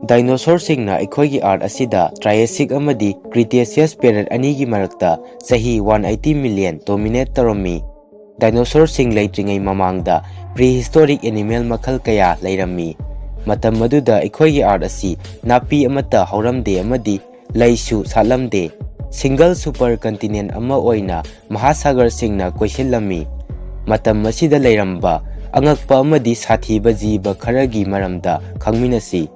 Dinosaurs singna aikoigi art asida Triassic amadi Cretaceous period anigi marakta sahi 180 million dominate tarami. Dinosaurs sing leitringai mamangda prehistoric animal makhal kaya leirami. Matam maduda aikoigi art asi napi amata hauramde amadi laisu salamde. Single supercontinent ama oina mahasagar singna koisilami. Matam masida leiramba angakpa amadi Sathiba Jiba kharagi maramda khangminasi.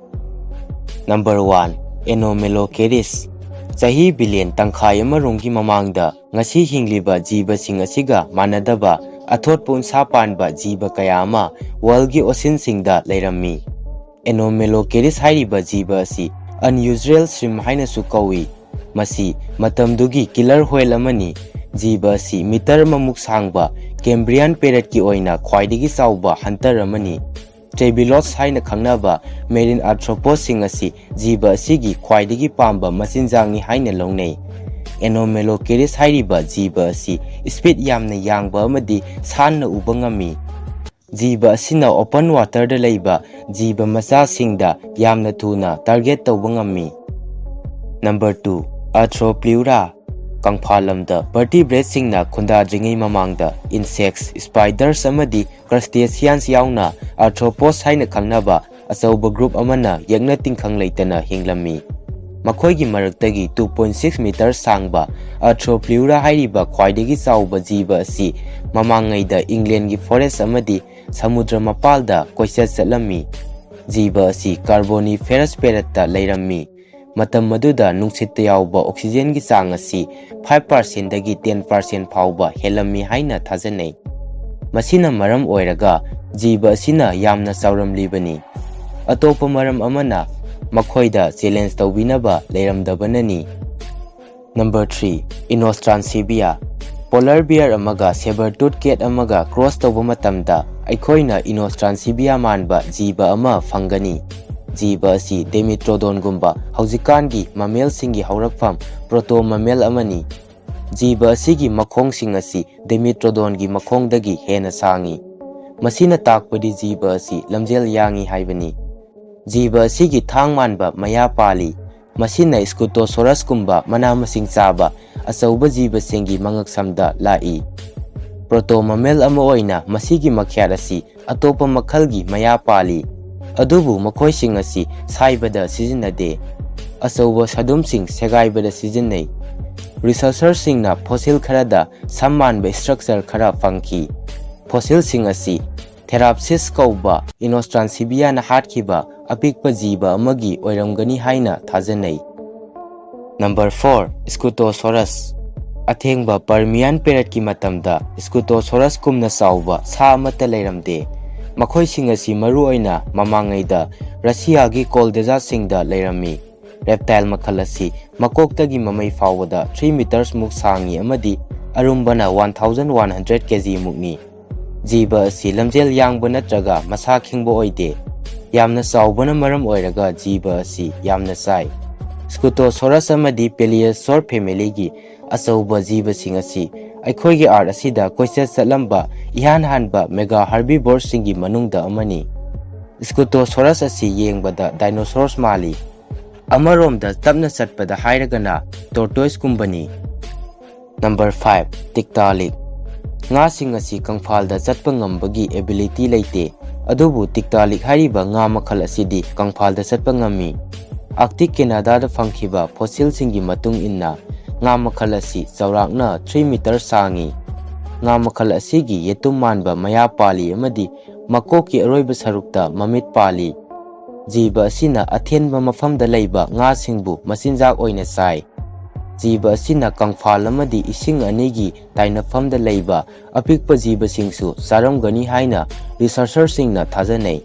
Number 1. Anomalocaris. Sahi billion tangkhai amaronggi mamangda ngasi hingliba jiba sing asiga manadaba athotpa unsa panba jiba kaya ama worldgi ocean singda leirammi. Anomalocaris hairiba jiba asi unusual shrimp hainasu kawi. Masi matamdugi killer whale amani. Jiba asi meter mamuk sangba Cambrian period ki oina khwaidigi chawba hunter amani. Trabelos haina khangnaba marine arthropods sing asi jiba asigi khwaidigi pamba machinjangni haina longnei. Anomalocaris hairiba jiba asi speed yamna yangba amadi sanna uba ngami. Jiba asina open water da leiba jiba macha singda yamna thuna target tawba ngami. Number 2. Arthropleura. Kangphalamda vertebrates singna khundadringai mamangda insects, spiders amadi crustaceans yauna arthropods haina khangnaba achauba group amana yakna tingkhang leitana hinglami. Makhoigi maraktagi 2.6 meters sangba Arthropleura hairiba khwaidagi chawba jiba asi mamangaida England gi forest amadi samudra mapalda koichat chatlami. Jiba asi Carboniferous periodta leirammi. Matam maduda nungsitta yauba oxygen gi chang asi 5% dagi 10% phauba helami haina thajanai. Masina maram oiraga jiba asina yamna chauramlibani. Atopa maram amana makhoida challenge tawbinaba leiramdabanani. Number 3. Inostransibia. Polar bear amaga saber-tooth cat amaga cross tawba matamda aikoina Inostransibia manba jiba ama fangani. Jiba asi Dimetrodon gumba haujikangi mammal singi haurakfam proto mammal amani. Jiba asigi makhong sing asi Dimetrodon gi makhongdagi hena sangi. Masina takpadi jiba asi lamjel yangi haibani. Jiba asigi thangmanba maya pali. Masina Scutosaurus gumba mana masing chaba achauba jiba singi mangaksamda lai. Proto mammal ama oina masigi makhyat asi atopa makhalgi maya pali. Adubu makhoi sing asi saibada sizinade. Achauba sadum sing segaibada sizinai. Researchers singna fossil kharada sammanba structure khara fangki. Fossil sing asi Therapsis kauba Inostransibia na hatkhiba apikpa jiba amagi oiramgani haina thajanai. Number 4. Scutosaurus. Athengba Permian period ki matamda Scutosaurus kumna chawba sa amata leiramde. Makhoi sing asi maru oina mamangaida Russia gi cold desert singda leirami. Reptile makhal asi makoktagi mamai fawada 3 meters muk sangi amadi arumbana 1100 kg mukni. Jiba asi lamjel yangba natraga masa khingba oide. Yamna chawbana maram oiraga jiba asi yamna chai. Scutosaurus amadi Paleosaur family gi achauba jiba sing asi aikoigi art asida koichat chatlamba ihan hanba mega herbivores singi manungda amani. Scutosaurus asi yengbada dinosaurs mali. Amaromda tapna chatpada hairagana tortoise kumbani. Number 5. Tiktaalik. Nga sing asi kangphalda chatpa ngambagi ability leite. Adubu tiktaalik hairiba nga makhal asidi kangphalda chatpa ngami. Arctic Canada da fangkhiba fossil singi matung inna nga makhal asi chaurakna 3 meter sangi. Nga makhal asigi yetum manba maya pali amadi makoki aroiba sarukta mamit pali. Jiba asina athenba mafamda leiba nga singbu machinjak oina sai. Jiba asina kangphal amadi ising anigi tainafamda leiba apikpa jiba singsu charamgani haina researchers singna thajanai.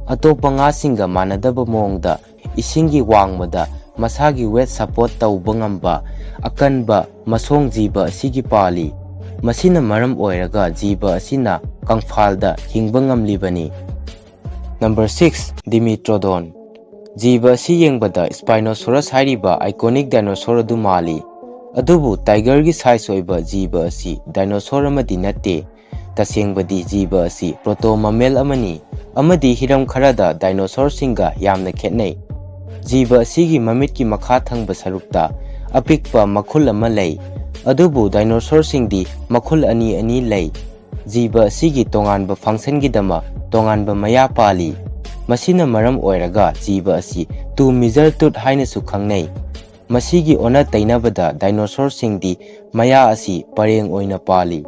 Atopa nga singa manadaba mongda isingi wangmada masagi weight support tawba ngamba akanba masong jiba asigi pali. Masina maram oiraga jiba asina kangphalda hingba ngamlibani. Number 6. Dimetrodon. Jiba asi yengbada Spinosaurus hairiba iconic dinosaur adu mali. Adubu tiger gi size oiba jiba asi dinosaur amadi natte. Tasengbadi jiba asi proto mammal amani. Amadi hiram kharada dinosaur singa yamna khetnai. Jiba asigi mamitki makha thangba sarukta apikpa makhul ama lei. Adubu dinosaur singdi makhul ani lei. Jiba asigi tonganba function gidama tonganba maya pali. Masina maram oiraga jiba asi two measure tooth haina su khangnei. Masigi ona tainabada dinosaur singdi maya asi pareng oina pali.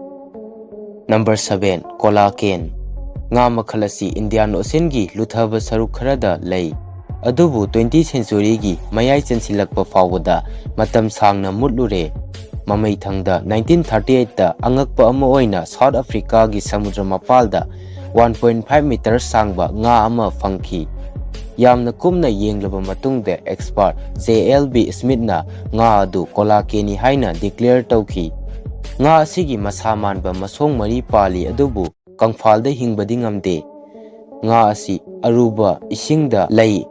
Number 7. Coelacanth. Nga makhal asi Indian Ocean gi luthaba saruk kharada lei. Adubu 20th century gi mayai chansilakpa fawada matam sangna mutlure. Mamai thangda 1938 da angakpa ama oina South Africa gi samudra mapalda 1.5 meter sangba nga ama fangki. Yamna kumna yenglaba matungda expert JLB Smith na nga adu coelacanth haina declare tawki. Nga asigi masamanba masong mari pali adubu kangfalda hingbadi ngamde. Nga asi aruba isingda lei.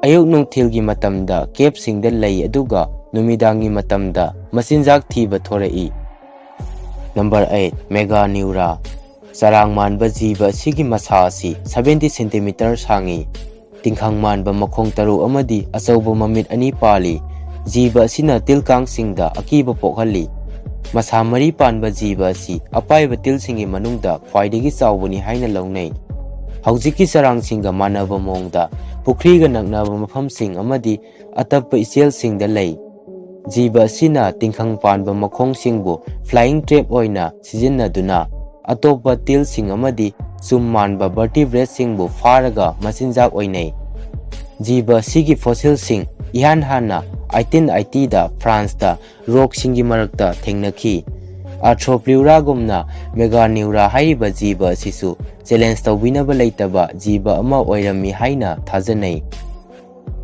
Ayuk nungthilgi matamda capsingda lei aduga numidangi matamda masinjak thiba thorai. Number 8. Meganeura. Sarang manba jiba asigi masa asi 70 cm sangi. Tingkhang manba makhong taru amadi achauba mamit ani pali. Jiba asina tilkang singda akiba pokhali. Masa mari panba jiba asi apaiba tilsingi manungda khwaidagi chawbani haina launai. Haujiki sarang singa manaba mongda pukhriga naknaba mafamsing amadi atappa ichel singda lei. Jiba asina tingkhang panba makhong singbu flying trap oina sijinnaduna atopa til sing amadi chum manba vertebrate singbu faraga masinjak oinai. Jiba asigi fossil sing ihan hana 1880 da France da rock singi marakta thengnakhi. Arthropleura gumna Meganeura haiba jiba asisu challenge tawbinaba leitaba jiba ama oirami haina thajanai.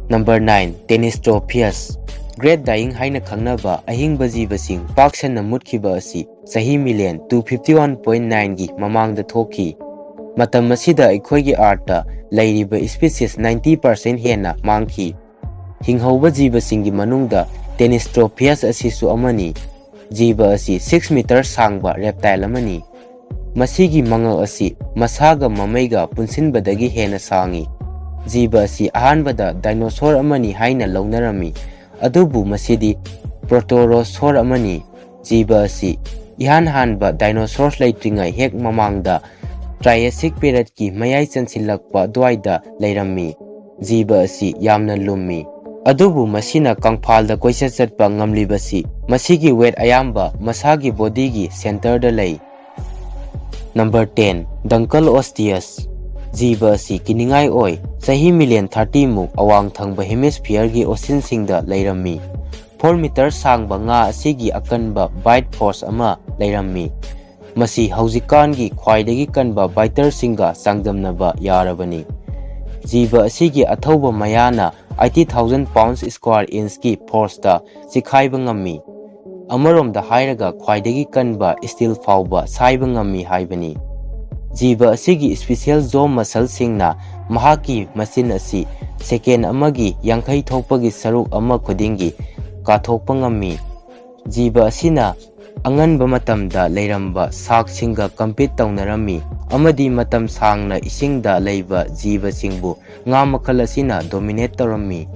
Number 9. Dinosaurs. Great dying haina khangnaba ahingba jiba sing paksanna mutkhiba asi sahi million 251.9 gi mamangda thoki. Matam asida aikhoigi arta leiriba species 90% hena mangki. Hinghauba jiba singi manungda Dinosaurs asisu amani. Jiba asi 6 meter sangba reptile amani. Masigi manga asi masaga mamaiga punsinbadagi hena sangi. Jiba asi ahanbada dinosaur amani haina launarami. Adubu masidi protorosaur amani. Jiba asi ihan hanba dinosaurs laitringai hek mamangda Triassic period ki mayai chansilakpa dwaida leirami. Jiba asi yamna lummi. Adubu masina kangfalda koisa chatpa ngamlibasi masigi weight ayamba masagi body gi center da lei. Number 10. Dunkleosteus. Jiba asi kiningai oi sahi million 30 muk awang thangba hemisphere gi ocean singda leirami. 4 meter sangba nga asigi akanba bite force ama leirami. Masi haujikan gi khwaidagi kanba biter singa sangdamnaba yarabani. Jiba asigi athauba mayana 80,000 pounds square inch ki force da sikhaiba ngammi. Amaromda hairaga khwaidagi kanba steel fauba saiba ngammi haibani. Jiba asigi special jaw muscle singna mahaki machine asi second amagi yankhai thokpagi saruk ama khudingi kathokpa ngammi. Jiba asina anganba matamda leiramba sak singa compete taunarami amadi matam sangna isingda leiba jiba singbu nga makhal asina dominate taurami.